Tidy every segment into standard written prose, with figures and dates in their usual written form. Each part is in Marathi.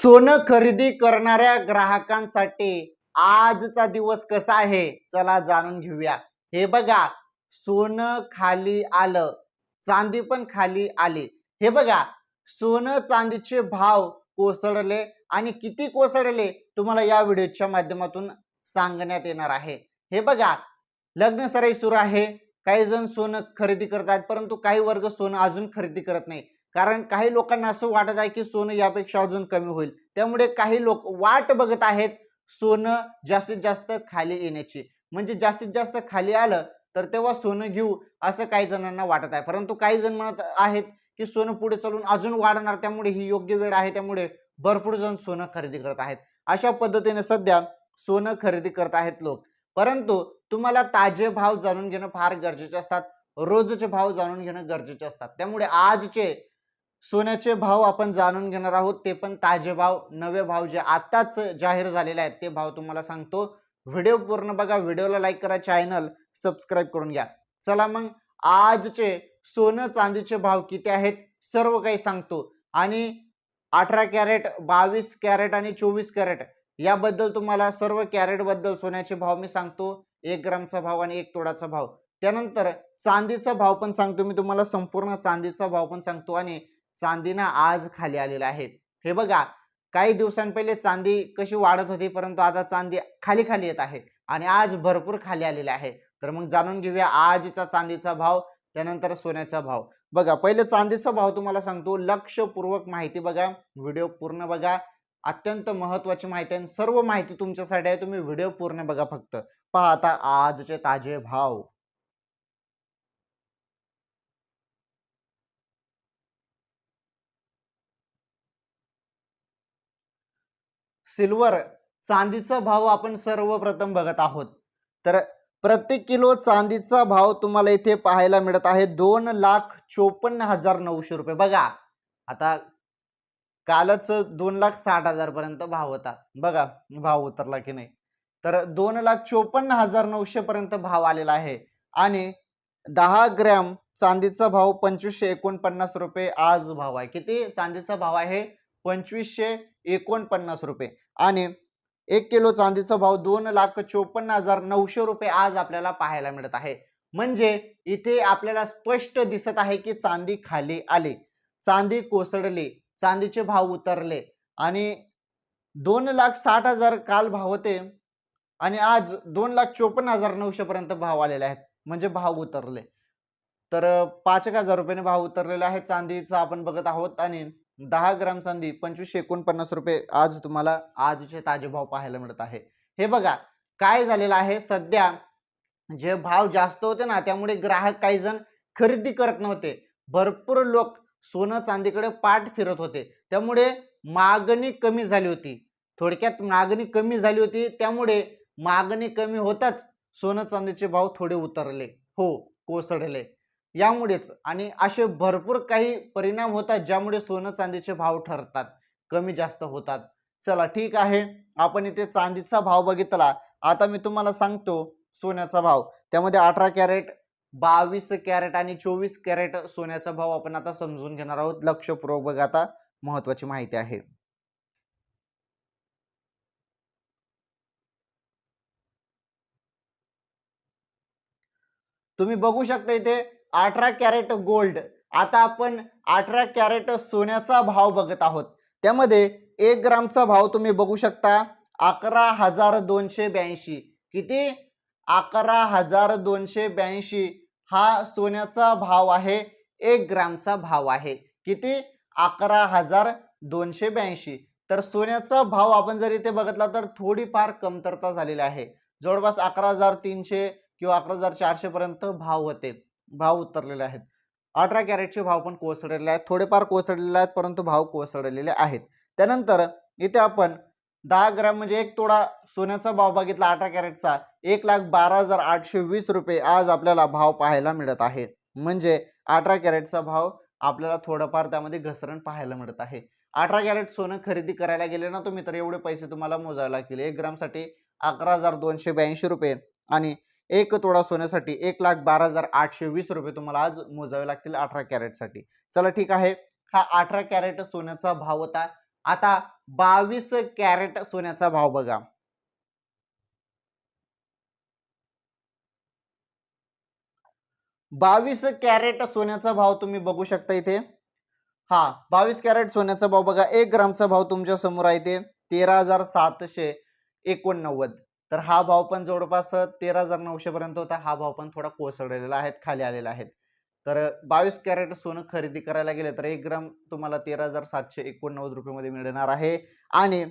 सोनं खरेदी करणाऱ्या ग्राहकांसाठी आजचा दिवस कसा आहे चला जाणून घेऊया। हे बघा, सोनं खाली आलं, चांदी पण खाली आली। हे बघा, सोनं चांदीचे भाव कोसळले आणि किती कोसळले तुम्हाला या व्हिडिओच्या माध्यमातून सांगण्यात येणार आहे। हे बघा, लग्न सराई सुरू आहे, काही जण सोनं खरेदी करतात परंतु काही वर्ग सोनं अजून खरेदी करत नाही, कारण काही लोकांना असं वाटत आहे की सोनं यापेक्षा अजून कमी होईल। त्यामुळे काही लोक वाट बघत आहेत सोनं जास्तीत जास्त खाली येण्याची, म्हणजे जास्तीत जास्त खाली आलं तर तेव्हा सोनं घेऊ असं काही जणांना वाटत आहे। परंतु काही जण म्हणत आहेत की सोनं पुढे चालून अजून वाढणार, त्यामुळे ही योग्य वेळ आहे, त्यामुळे भरपूर जण सोनं खरेदी करत आहेत। अशा पद्धतीने सध्या सोनं खरेदी करत आहेत लोक। परंतु तुम्हाला ताजे भाव जाणून घेणं फार गरजेचे असतात, रोजचे भाव जाणून घेणं गरजेचे असतात। त्यामुळे आजचे सोन्याचे भाव आपण जाणून घेणार आहोत, ते पण ताजे भाव, नवे भाव जे आताच जाहीर झालेले आहेत ते भाव तुम्हाला सांगतो। व्हिडिओ पूर्ण बघा, व्हिडिओला लाईक करा, चॅनल सबस्क्राइब करून घ्या। चला मग आजचे सोनं चांदीचे भाव किती आहेत सर्व काही सांगतो। आणि 18 कॅरेट, 22 कॅरेट आणि 24 कॅरेट याबद्दल तुम्हाला सर्व कॅरेट बद्दल सोन्याचे भाव मी सांगतो, 1 ग्रामचा भाव आणि 1 तोळाचा भाव। त्यानंतर चांदीचा भाव पण सांगतो मी तुम्हाला, संपूर्ण चांदीचा भाव पण सांगतो। आणि चांदीना आज खाली आलेला आहे। हे बघा, काही दिवसांपहिले चांदी कशी वाढत होती परंतु आता चांदी खाली खाली येत आहे आणि आज भरपूर खाली आलेला आहे। तर मग जाणून घेऊया आजचा चांदीचा भाव, त्यानंतर सोन्याचा भाव। बघा, पहिले चांदीचा भाव तुम्हाला सांगतो, लक्षपूर्वक माहिती बघा, व्हिडिओ पूर्ण बघा, अत्यंत महत्त्वाची माहिती आहे, सर्व माहिती तुमच्यासाठी आहे, तुम्ही व्हिडिओ पूर्ण बघा फक्त। पहा आता आजचे ताजे भाव। सिल्वर चांदीचा भाव आपण सर्वप्रथम बघत आहोत, तर प्रत्येक किलो चांदीचा भाव तुम्हाला इथे पाहायला मिळत आहे 2,54,900 रुपये। बघा, आता कालच 2,60,000 पर्यंत भाव होता, बघा भाव उतरला की नाही। तर 2,54,900 पर्यंत भाव आलेला आहे। आणि 10 ग्रॅम चांदीचा भाव 2,549 रुपये आज भाव आहे। किती चांदीचा भाव आहे? 2,549 रुपये। आणि 1 किलो चांदीचा भाव 2,54,900 रुपये आज आपल्याला पाहायला मिळत आहे। म्हणजे इथे आपल्याला स्पष्ट दिसत आहे की चांदी खाली आली, चांदी कोसळली, चांदीचे भाव उतरले। आणि 2,60,000 काल भाव होते आणि आज 2,54,900 पर्यंत भाव आलेले आहेत, म्हणजे भाव उतरले। तर 5,000 रुपयाने भाव उतरलेला आहे चांदीचा आपण बघत आहोत। आणि 10 ग्राम चांदी 2,549 रुपये आज तुम्हाला आजचे ताजे भाव पाहायला मिळत आहे। हे बघा, काय झालेलं आहे, सध्या जे भाव जास्त होते ना, त्यामुळे ग्राहक काही जण खरेदी करत नव्हते, भरपूर लोक सोनं चांदीकडे पाठ फिरत होते, त्यामुळे मागणी कमी झाली होती। थोडक्यात मागणी कमी झाली होती, त्यामुळे मागणी कमी होताच सोनं चांदीचे भाव थोडे उतरले, हो कोसळले यामुळेच। आणि असे भरपूर काही परिणाम होतात ज्यामुळे सोनं चांदीचे भाव ठरतात, कमी जास्त होतात। चला ठीक आहे, आपण इथे चांदीचा भाव बघितला, आता मी तुम्हाला सांगतो सोन्याचा भाव। त्यामध्ये 18 कॅरेट, 22 कॅरेट आणि 24 कॅरेट सोन्याचा भाव आपण आता समजून घेणार आहोत। लक्षपूर्वक बघा, आता महत्त्वाची माहिती आहे। तुम्ही बघू शकता इथे 18 कॅरेट गोल्ड, आता आपण 18 कॅरेट सोन्याचा भाव बघत आहोत। त्यामध्ये 1 ग्रामचा भाव तुम्ही बघू शकता 11,282। किती? 11,282 हा सोन्याचा भाव आहे, 1 ग्रामचा भाव आहे। किती? 11,282। तर सोन्याचा भाव आपण जर इथे बघितला तर थोडीफार कमतरता झालेली आहे, जवळपास 11,300 किंवा 11,400 पर्यंत भाव होते, भाव उतरलेले आहेत। 18 कॅरेटचे भाव पण कोसळलेले आहेत, थोडेफार कोसळलेले आहेत परंतु भाव कोसळलेले आहेत। त्यानंतर इथे आपण 10 ग्रॅम म्हणजे 1 तोळा सोन्याचा भाव बघितला 18 कॅरेटचा, 1,12,820 रुपये आज आपल्याला भाव पाहायला मिळत आहे। म्हणजे 18 कॅरेटचा भाव आपल्याला थोडंफार त्यामध्ये घसरण पाहायला मिळत आहे। 18 कॅरेट सोनं खरेदी करायला गेले ना तुम्ही, तर एवढे पैसे तुम्हाला मोजावे लागतील। 1 ग्रामसाठी 11,282 रुपये आणि 1 तोळा सोन्यासाठी 1,12,820 रुपये तुम्हाला आज मोजावे लागतील 18 कॅरेटसाठी। चला ठीक आहे, हा 18 कॅरेट सोन्याचा भाव होता। आता 22 कॅरेट सोन्याचा भाव बघा. 22 कॅरेट सोन्याचा भाव तुम्ही बघू शकता इथे. हा, 22 कॅरेट सोन्याचा भाव बघा. 1 ग्रामचा भाव तुमच्या समोर आहे ते 13,789. तर हा भाव पण जवळपास 13,900 पर्यंत होता. हा भाव पण थोडा कोसळलेला आहे, खाली आलेला आहे. तर 22 कॅरेट सोनं खरेदी करायला गेले तर 1 ग्राम तुम्हाला 13,789 रुपये मिळणार आहे. आणि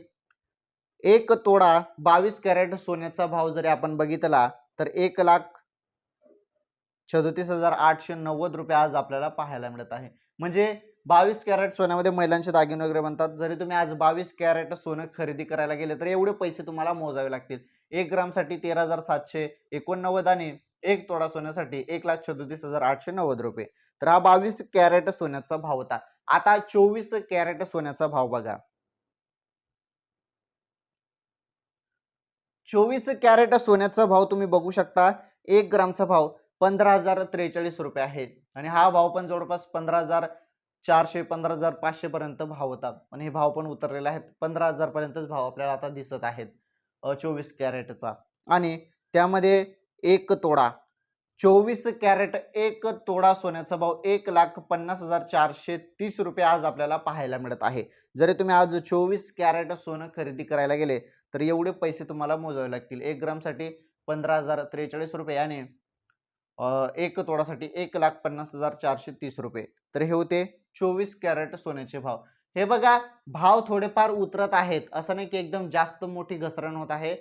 1 तोडा 22 कॅरेट सोन्याचा भाव जरी आपण बघितला तर 1,37,890 रुपये आज आपल्याला पाहायला मिळत आहे. म्हणजे 22 कॅरेट सोन्यामध्ये महिलांचे दागिने वगैरे बनतात. जरी तुम्ही आज 22 कॅरेट सोनं खरेदी करायला गेले तर एवढे पैसे तुम्हाला मोजावे लागतील. 1 ग्रामसाठी 13,789 आणि 1 तोडा सोन्यासाठी 1,37,890 रुपये. तर हा 22 कॅरेट सोन्याचा भाव होता. आता 24 कॅरेट सोन्याचा भाव बघा. 24 कॅरेट सोन्याचा भाव तुम्ही बघू शकता. 1 ग्रामचा भाव 15,043 रुपये आहे आणि हा भाव पण जवळपास 15,400 15,500 पर्यंत भाव होता. पण हे भाव पण उतरलेले आहेत. 15,000 पर्यंतच भाव आपल्याला आता दिसत आहेत 24 कॅरेटचा. आणि त्यामध्ये 1 तोडा 24 कॅरेट 1 तोडा सोन्याचा भाव 1,50,430 रुपये आज आपल्याला पाहायला मिळत आहे. जरी तुम्ही आज 24 कॅरेट सोनं खरेदी करायला गेले तर एवढे पैसे तुम्हाला मोजावे लागतील. 1 ग्रामसाठी 15,043 रुपये आणि 1 तोडासाठी 1,50,430 रुपये. तर हे होते 24 कॅरेट सोन्याचे भाव. हे बघा, भाव थोडेफार उतरत आहेत. असं नाही की एकदम जास्त मोठी घसरण होत आहे.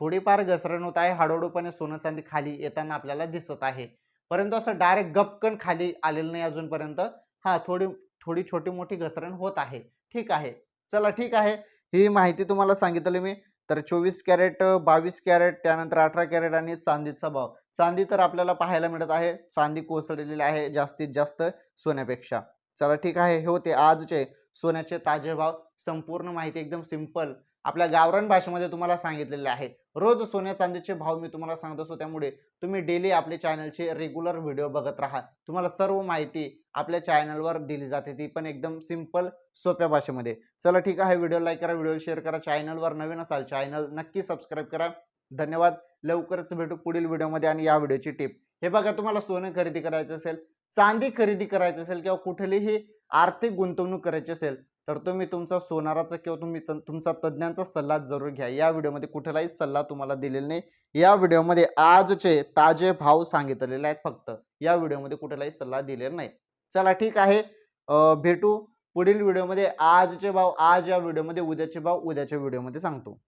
थोडीफार घसरण होत आहे. हळूहळूपणे सोनं चांदी खाली येताना आपल्याला दिसत आहे. परंतु असं डायरेक्ट गपकन खाली आलेलं नाही अजूनपर्यंत. हा, थोडी थोडी छोटी मोठी घसरण होत आहे. ठीक आहे. चला ठीक आहे. ही माहिती तुम्हाला सांगितली मी. तर 24 कॅरेट, 22 कॅरेट, त्यानंतर 18 कॅरेट आणि चांदीचा भाव. चांदी तर आपल्याला पाहायला मिळत आहे. चांदी कोसळलेली आहे जास्तीत जास्त सोन्यापेक्षा. चला ठीक आहे. हे होते आजचे सोन्याचे ताजे भाव. संपूर्ण माहिती एकदम सिंपल आपल्या गावरान भाषेमध्ये तुम्हाला सांगितलेले आहे. रोज सोन्या चांदीचे भाव मी तुम्हाला सांगत असतो. त्यामुळे तुम्ही डेली आपल्या चॅनलचे रेग्युलर व्हिडिओ बघत राहा. तुम्हाला सर्व माहिती आपल्या चॅनलवर दिली जाते, ती पण एकदम सिंपल सोप्या भाषेमध्ये. चला ठीक आहे. व्हिडिओ लाईक करा, व्हिडिओ शेअर करा. चॅनलवर नवीन असाल चॅनल नक्की सबस्क्राईब करा. धन्यवाद. लवकरच भेटू पुढील व्हिडिओमध्ये आणि या व्हिडिओची टिप. हे बघा, तुम्हाला सोनं खरेदी करायचं असेल, चांदी खरेदी करायचं असेल किंवा कुठलीही आर्थिक गुंतवणूक करायची असेल तर तुम्ही तुमचा सोनाराचा किंवा तुम्ही तुमचा तज्ञांचा सल्ला जरूर घ्या. या व्हिडिओमध्ये कुठलाही सल्ला तुम्हाला दिलेला नाही. या व्हिडिओमध्ये आजचे ताजे भाव सांगितलेले आहेत फक्त. या व्हिडिओमध्ये कुठलाही सल्ला दिलेला नाही. चला ठीक आहे. भेटू पुढील व्हिडिओमध्ये. आजचे भाव आज या व्हिडिओमध्ये, उद्याचे भाव उद्याच्या व्हिडिओमध्ये सांगतो.